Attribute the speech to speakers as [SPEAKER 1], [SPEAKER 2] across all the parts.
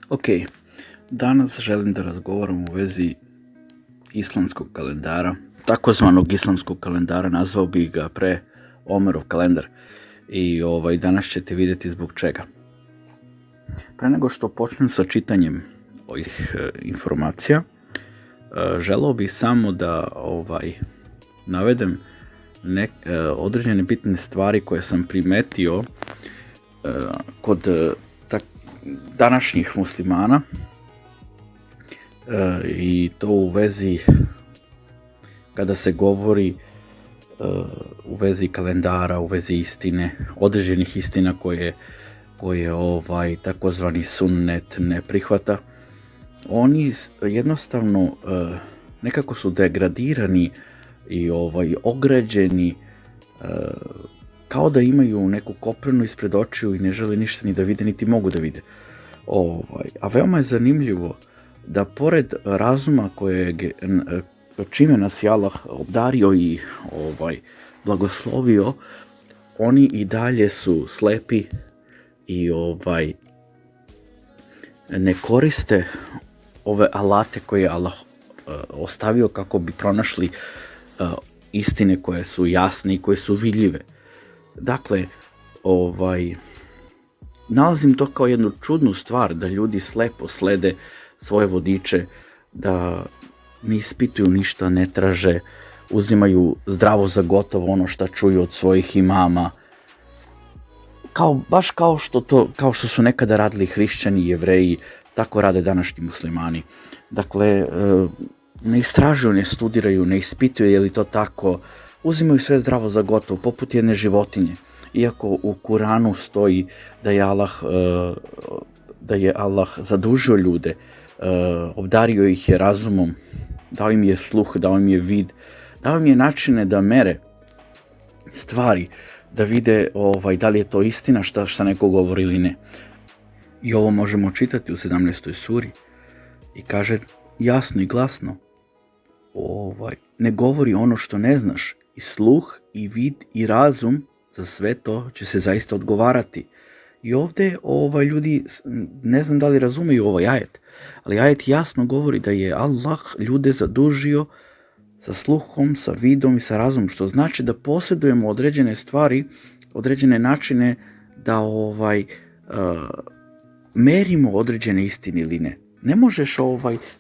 [SPEAKER 1] Ok, danas želim da razgovaram u vezi islamskog kalendara, takozvanog islamskog kalendara, nazvao bih ga pre Omerov kalendar i danas ćete vidjeti zbog čega. Pre nego što počnem sa čitanjem ovih informacija, želeo bih samo da navedem određene bitne stvari koje sam primetio kod današnjih muslimana i to u vezi kada se govori u vezi kalendara, u vezi istine, određenih istina koje takozvani sunnet ne prihvata. Oni jednostavno nekako su degradirani i ograđeni, kao da imaju neku koprenu ispred očiju i ne žele ništa ni da vide, niti mogu da vide. A veoma je zanimljivo da pored razuma čime nas je Allah obdario i blagoslovio, oni i dalje su slepi i ne koriste ove alate koje je Allah ostavio kako bi pronašli istine koje su jasne i koje su vidljive. Dakle, nalazim to kao jednu čudnu stvar da ljudi slepo slede svoje vodiče, da ne ispituju ništa, ne traže, uzimaju zdravo za gotovo ono što čuju od svojih imama, baš kao što su nekada radili hrišćani i jevreji, tako rade današnji muslimani. Dakle, ne istražuju, ne studiraju, ne ispituju je li to tako, uzimaju sve zdravo za gotovo, poput jedne životinje. Iako u Kuranu stoji da je Allah zadužio ljude, obdario ih je razumom, dao im je sluh, dao im je vid, dao im je načine da mere stvari, da vide da li je to istina šta neko govori ili ne. I ovo možemo čitati u 17. suri i kaže jasno i glasno, ne govori ono što ne znaš, i sluh, i vid, i razum, za sve to će se zaista odgovarati. I ovdje ljudi, ne znam da li razumeju ovaj ajet, ali ajet jasno govori da je Allah ljude zadužio sa sluhom, sa vidom i sa razumom, što znači da posjedujemo određene stvari, određene načine da merimo određene istine ili ne. Ne možeš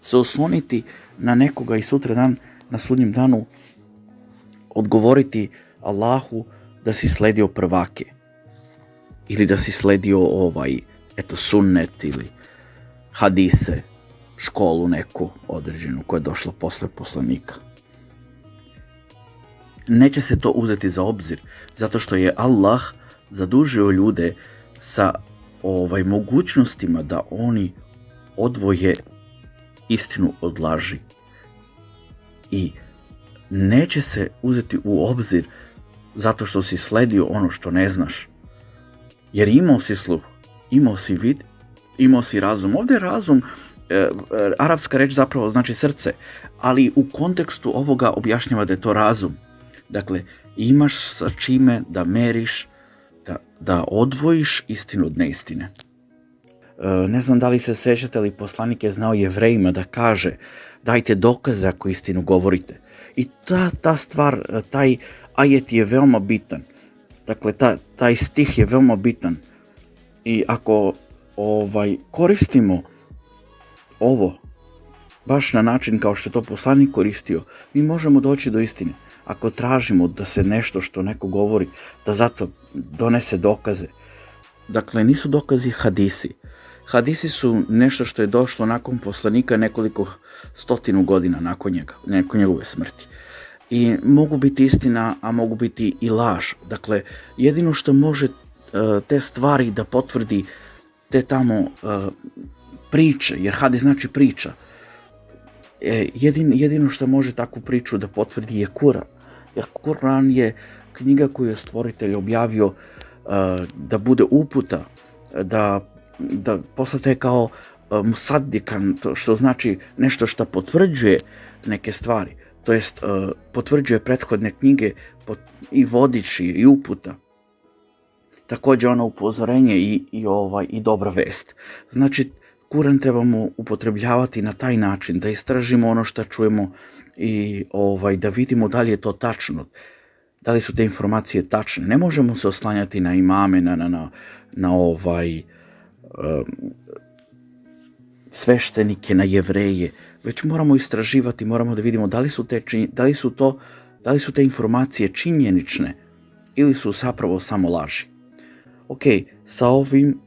[SPEAKER 1] se osloniti na nekoga i sutra dan, na sudnjem danu, odgovoriti Allahu da si sledio prvake ili da si sledio sunnet ili hadise, školu neku određenu koja je došla posle poslanika. Neće se to uzeti za obzir, zato što je Allah zadužio ljude sa mogućnostima da oni odvoje istinu od laži. I neće se uzeti u obzir zato što si sledio ono što ne znaš. Jer imao si sluh, imao si vid, imao si razum. Ovdje je razum, arapska reč zapravo znači srce, ali u kontekstu ovoga objašnjava da je to razum. Dakle, imaš sa čime da meriš, da odvojiš istinu od neistine. Ne znam da li se sećate, ali poslanik je znao Jevrejima da kaže dajte dokaze ako istinu govorite. I ta stvar, taj ajet je veoma bitan. Dakle, taj stih je veoma bitan. I ako koristimo ovo baš na način kao što je to poslanik koristio, mi možemo doći do istine. Ako tražimo da se nešto što neko govori, da zato donese dokaze. Dakle, nisu dokazi hadisi. Hadisi su nešto što je došlo nakon poslanika nekoliko stotinu godina nakon njegove smrti. I mogu biti istina, a mogu biti i laž. Dakle, jedino što može te stvari da potvrdi te tamo priče, jer hadis znači priča. Jedino što može takvu priču da potvrdi je Kur'an. Jer Kur'an je knjiga koju je stvoritelj objavio da bude uputa, da poslate kao musaddikan, što znači nešto što potvrđuje neke stvari. To jest potvrđuje prethodne knjige i vodič i uputa. Također ono upozorenje i dobra vest. Znači, Kuran trebamo upotrebljavati na taj način, da istražimo ono što čujemo i da vidimo da li je to tačno, da li su te informacije tačne. Ne možemo se oslanjati na imame, na sveštenike, na Jevreje, već moramo istraživati, moramo da vidimo da li su te informacije činjenične ili su zapravo samo laži. Ok, sa ovim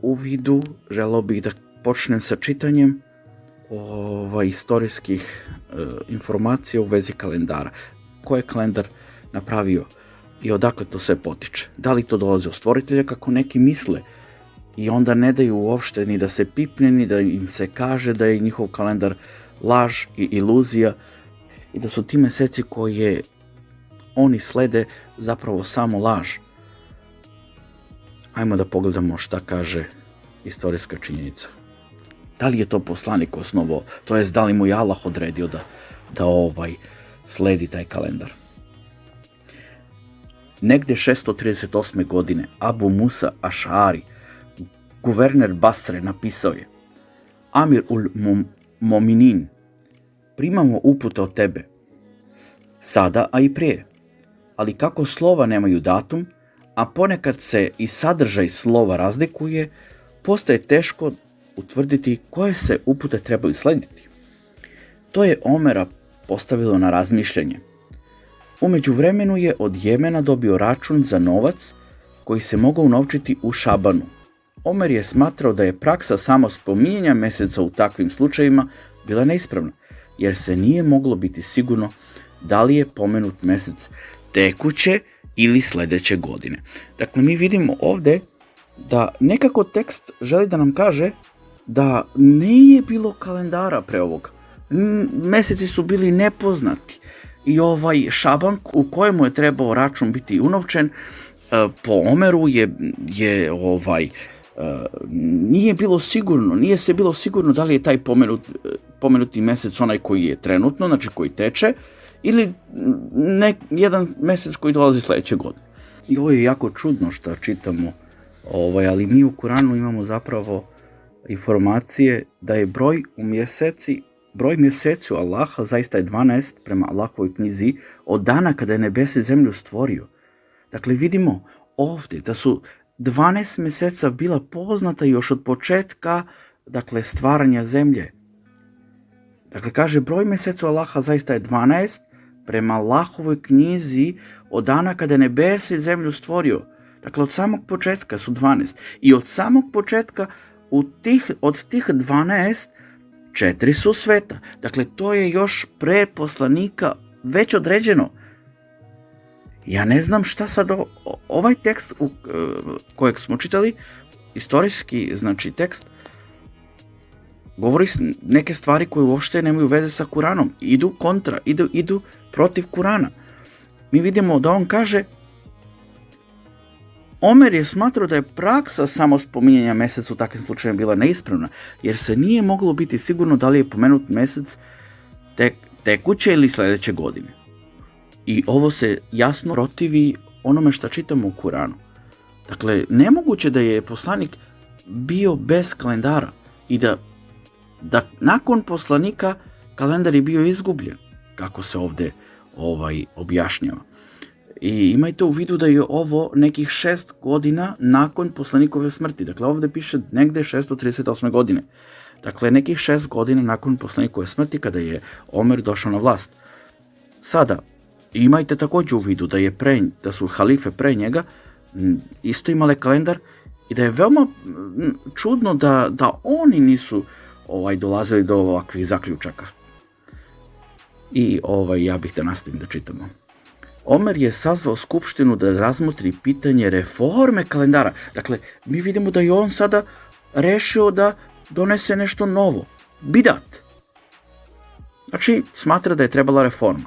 [SPEAKER 1] u vidu želeo bih da počnem sa čitanjem istorijskih informacija u vezi kalendara. Ko je kalendar napravio i odakle to sve potiče? Da li to dolazi od stvoritelja kako neki misle i onda ne daju uopšte ni da se pipne, ni da im se kaže da je njihov kalendar laž i iluzija i da su ti meseci koje oni slede zapravo samo laž. Ajmo da pogledamo šta kaže istorijska činjenica. Da li je to poslanik osnovao, to jest da li mu je Allah odredio da sledi taj kalendar. Negde 638. godine Abu Musa Aš'ari, guverner Basre, napisao je: Amir ul Mominin, primamo upute od tebe, sada, a i prije, ali kako slova nemaju datum, a ponekad se i sadržaj slova razlikuje, postaje teško utvrditi koje se upute trebaju slediti. To je Omera postavilo na razmišljanje. U međuvremenu je od Jemena dobio račun za novac koji se mogao unovčiti u Šabanu. Omer je smatrao da je praksa samo spominjanja meseca u takvim slučajevima bila neispravna, jer se nije moglo biti sigurno da li je pomenut mesec tekuće ili sledeće godine. Dakle, mi vidimo ovde da nekako tekst želi da nam kaže da nije bilo kalendara pre ovoga. Meseci su bili nepoznati i Šaban u kojemu je trebao račun biti unovčen po Omeru nije se bilo sigurno da li je taj pomenuti mesec onaj koji je trenutno, znači koji teče, ili jedan mesec koji dolazi sledeće godine. I ovo je jako čudno što čitamo, ali mi u Kuranu imamo zapravo informacije da je broj mjeseci u Allaha zaista je 12 prema Allahovoj knjizi od dana kada je nebesa i zemlju stvorio. Dakle, vidimo ovdje da su 12 mjeseca bila poznata još od početka, dakle, stvaranja zemlje. Dakle, kaže, broj mjeseca u Allaha zaista je 12 prema Allahovoj knjizi od dana kada je nebesa i zemlju stvorio. Dakle, od samog početka su 12. I od samog početka od tih 12, 4 su sveta. Dakle, to je još pre poslanika već određeno. Ja ne znam šta sad ovaj tekst kojeg smo čitali, istorijski, znači tekst, govori neke stvari koje uopšte nemaju veze sa Kuranom. Idu protiv Kurana. Mi vidimo da on kaže: Omer je smatrao da je praksa samo spominjanja meseca u takvim slučajevima bila neispravna, jer se nije moglo biti sigurno da li je pomenut mesec tekuće ili sledeće godine. I ovo se jasno protivi onome što čitamo u Kuranu. Dakle, nemoguće da je poslanik bio bez kalendara i da nakon poslanika kalendar je bio izgubljen, kako se ovde objašnjava. I imajte u vidu da je ovo nekih 6 godina nakon poslanikove smrti. Dakle, ovde piše negde 638. godine. Dakle, nekih 6 godina nakon poslanikove smrti kada je Omer došao na vlast. Sada, imajte također u vidu da su halife pre njega isto imale kalendar i da je veoma čudno da oni nisu dolazili do ovakvih zaključaka. I ja bih da nastavim da čitamo. Omer je sazvao skupštinu da razmotri pitanje reforme kalendara. Dakle, mi vidimo da je on sada rešio da donese nešto novo. Bidat. Znači, smatra da je trebala reforma.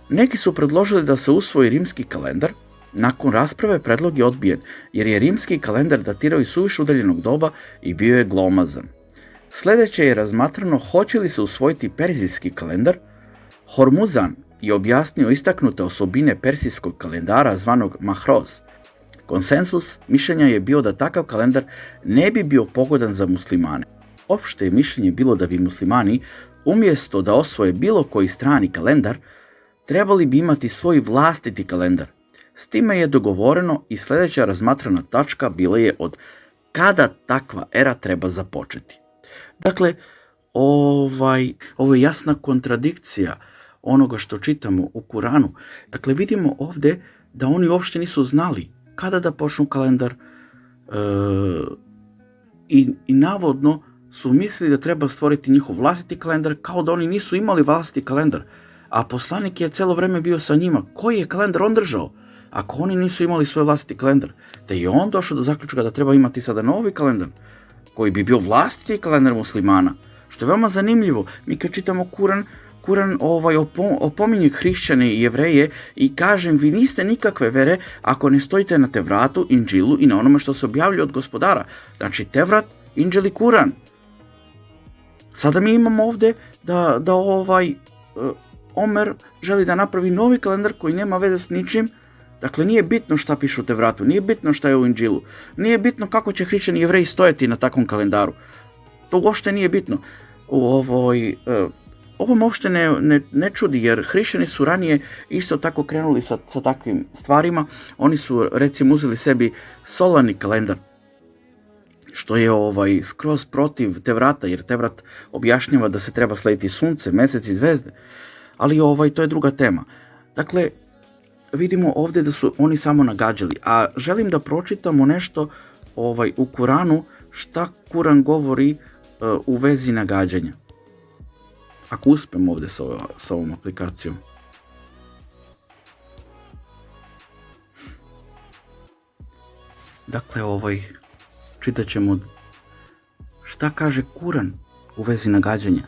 [SPEAKER 1] Neki su predložili da se usvoji rimski kalendar. Nakon rasprave predlog je odbijen, jer je rimski kalendar datirao iz suviše udaljenog doba i bio je glomazan. Sledeće je razmatrano hoće li se usvojiti perzijski kalendar. Hormuzan je objasnio istaknute osobine persijskog kalendara zvanog Mahroz. Konsensus mišljenja je bio da takav kalendar ne bi bio pogodan za muslimane. opšte je mišljenje bilo da bi muslimani, umjesto da osvoje bilo koji strani kalendar, trebali bi imati svoj vlastiti kalendar. S time je dogovoreno i sljedeća razmatrana tačka bila je od kada takva era treba započeti. Dakle, ovo je jasna kontradikcija onoga što čitamo u Kuranu. Dakle, vidimo ovdje da oni uopšte nisu znali kada da počnu kalendar i navodno su mislili da treba stvoriti njihov vlastiti kalendar, kao da oni nisu imali vlastiti kalendar. A poslanik je cijelo vrijeme bio sa njima. Koji je kalendar on držao? Ako oni nisu imali svoj vlastiti kalendar, da je on došao do zaključka da treba imati sada novi kalendar, koji bi bio vlastiti kalendar muslimana. Što je veoma zanimljivo. Mi kad čitamo Kuran opominje hrišćane i jevreje i kažem, vi niste nikakve vere ako ne stojite na Tevratu, Inđilu i na onome što se objavljuje od Gospodara. Znači Tevrat, Inđil i Kuran. Sada mi imamo ovdje da Omer želi da napravi novi kalendar koji nema veze s ničim. Dakle, nije bitno šta piše u Tevratu, nije bitno šta je u Inđilu, nije bitno kako će hrišćani i jevreji stojati na takvom kalendaru. To uopšte nije bitno. Ovo me uopšte ne čudi, jer hrišćani su ranije isto tako krenuli sa takvim stvarima. Oni su, recimo, uzeli sebi solarni kalendar, što je skroz protiv Tevrata, jer Tevrat objašnjava da se treba slediti sunce, mjesec i zvezde. Ali to je druga tema. Dakle, vidimo ovdje da su oni samo nagađali. A želim da pročitamo nešto u Kuranu, šta Kuran govori u vezi nagađanja. Ako uspem ovdje sa ovom aplikacijom. Dakle, čitat ćemo šta kaže Kuran u vezi nagađanja.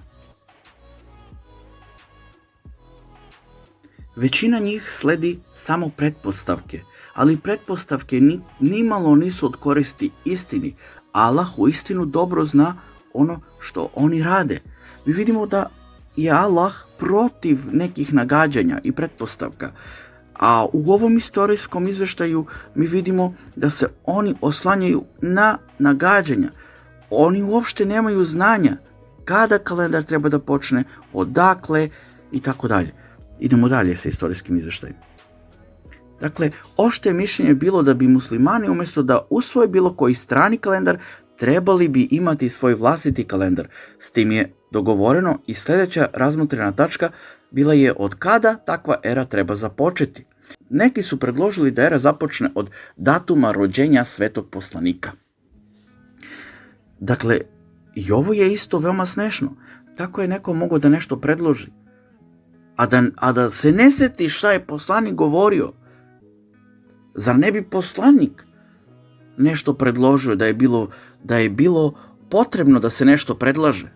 [SPEAKER 1] Većina njih sledi samo pretpostavke, ali pretpostavke nimalo nisu od koristi istini. Allah u istinu dobro zna ono što oni rade. Mi vidimo da je Allah protiv nekih nagađanja i pretpostavka. A u ovom istorijskom izveštaju mi vidimo da se oni oslanjaju na nagađanja. Oni uopšte nemaju znanja kada kalendar treba da počne, odakle i tako dalje. Idemo dalje sa istorijskim izveštajima. Dakle, opšte mišljenje je bilo da bi muslimani umjesto da usvoje bilo koji strani kalendar, trebali bi imati svoj vlastiti kalendar. S tim je dogovoreno i sljedeća razmotrena tačka bila je od kada takva era treba započeti. Neki su predložili da era započne od datuma rođenja svetog poslanika. Dakle, i ovo je isto veoma smešno. Kako je neko mogao da nešto predloži? A da se ne sjeti šta je poslanik govorio? Zar ne bi poslanik nešto predložio, da je bilo potrebno da se nešto predlaže?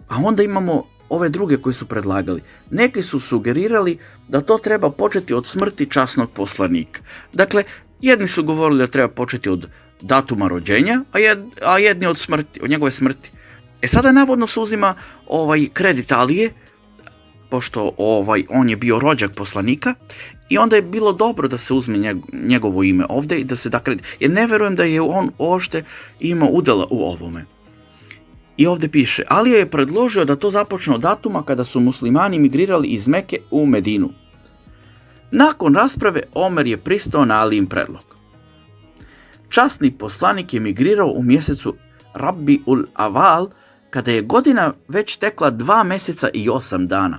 [SPEAKER 1] A onda imamo ove druge koji su predlagali. Neki su sugerirali da to treba početi od smrti časnog poslanika. Dakle, jedni su govorili da treba početi od datuma rođenja, a jedni od njegove smrti. Sada navodno se uzima kredit Alije, pošto on je bio rođak poslanika, i onda je bilo dobro da se uzme njegovo ime ovdje i da se da kredit. Jer ne verujem da je on uopšte imao udjela u ovome. I ovdje piše, Alija je predložio da to započne od datuma kada su muslimani migrirali iz Meke u Medinu. Nakon rasprave Omer je pristao na Alijin predlog. Časni poslanik je migrirao u mjesecu Rabiul Aval, kada je godina već tekla 2 mjeseca i 8 dana.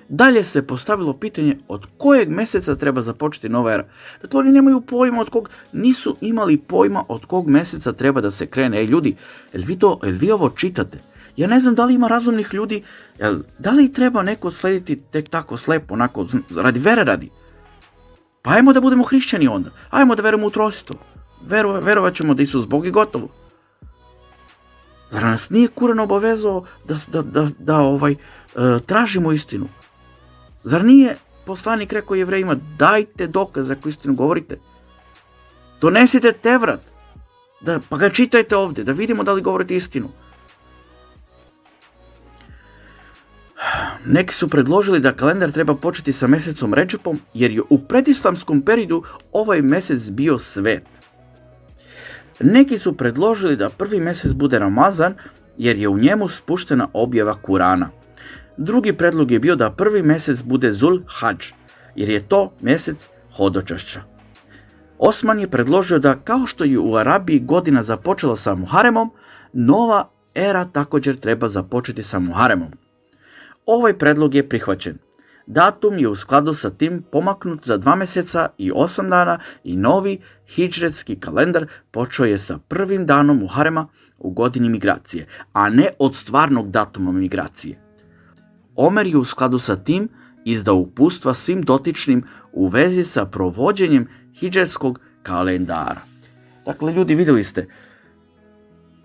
[SPEAKER 1] Dalje se postavilo pitanje od kojeg mjeseca treba započeti nova era. Dakle, oni nemaju pojma nisu imali pojma od kog mjeseca treba da se krene. Ljudi, jel vi ovo čitate? Ja ne znam da li ima razumnih ljudi, da li treba neko slediti tek tako slepo, onako, radi vere radi. Pa ajmo da budemo hrišćani onda. Ajmo da verujemo u trojstvo. Verovat ćemo da Isus Bog i gotovo. Zar nas nije Kuran obavezao da tražimo istinu? Zar nije poslanik rekao Jevrejima, dajte dokaze ako istinu govorite? Donesite Tevrat, pa ga čitajte ovdje, da vidimo da li govorite istinu. Neki su predložili da kalendar treba početi sa mjesecom Redžepom, jer je u predislamskom periodu ovaj mjesec bio svet. Neki su predložili da prvi mjesec bude Ramazan jer je u njemu spuštena objava Kurana. Drugi predlog je bio da prvi mjesec bude Zul Hadž jer je to mjesec hodočašća. Osman je predložio da kao što je u Arabiji godina započela sa Muharemom, nova era također treba započeti sa Muharemom. Ovaj predlog je prihvaćen. Datum je u skladu sa tim pomaknut za 2 mjeseca i 8 dana i novi hidžretski kalendar počeo je sa prvim danom Muharema u godini migracije, a ne od stvarnog datuma migracije. Omer je u skladu sa tim izdao uputstva svim dotičnim u vezi sa provođenjem hidžretskog kalendara. Dakle, ljudi, vidjeli ste,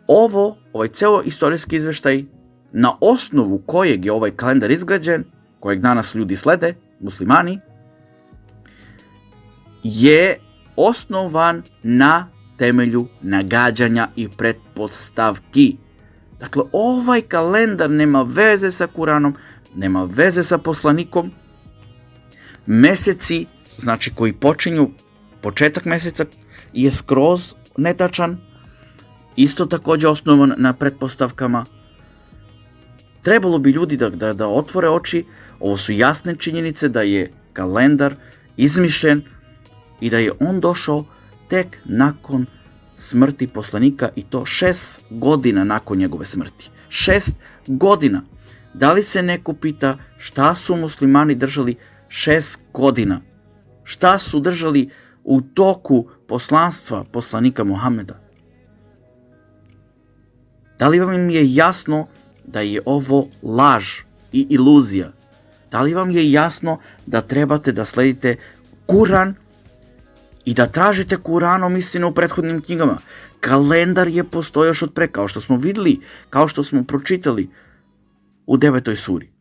[SPEAKER 1] ovaj ceo istorijski izveštaj na osnovu kojeg je ovaj kalendar izgrađen, kojeg danas ljudi slede, muslimani, je osnovan na temelju nagađanja i pretpostavki. Dakle, ovaj kalendar nema veze sa Kuranom, nema veze sa poslanikom. Meseci, znači koji počinju, početak mjeseca je skroz netačan, isto također osnovan na pretpostavkama. Trebalo bi ljudi da otvore oči. Ovo su jasne činjenice da je kalendar izmišljen i da je on došao tek nakon smrti poslanika i to 6 godina nakon njegove smrti. 6 godina. Da li se neko pita šta su muslimani držali 6 godina? Šta su držali u toku poslanstva poslanika Muhameda? Da li vam je jasno da je ovo laž i iluzija? Da li vam je jasno da trebate da sledite Kuran i da tražite Kuranom istinu u prethodnim knjigama? Kalendar je postojao još od pre, kao što smo vidjeli, kao što smo pročitali u 9. suri.